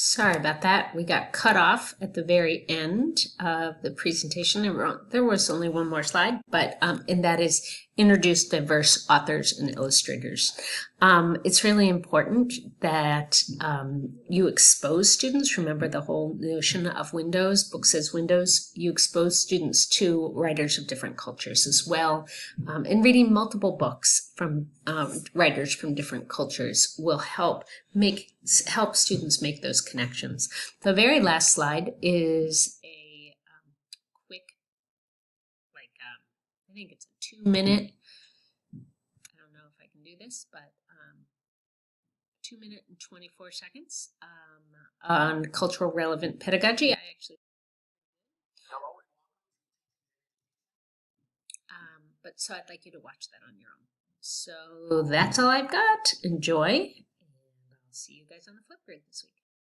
Sorry about that. We got cut off at the very end of the presentation. There was only one more slide, but and that is introduce diverse authors and illustrators. It's really important that you expose students. Remember the whole notion of windows, books as windows. You expose students to writers of different cultures as well. And reading multiple books from writers from different cultures will help students make those connections. The very last slide is a quick, I think it's a 2-minute, I don't know if I can do this, but 2 minutes and 24 seconds on cultural relevant pedagogy. But so I'd like you to watch that on your own. So that's all I've got. Enjoy, and I'll see you guys on the Flipgrid this week.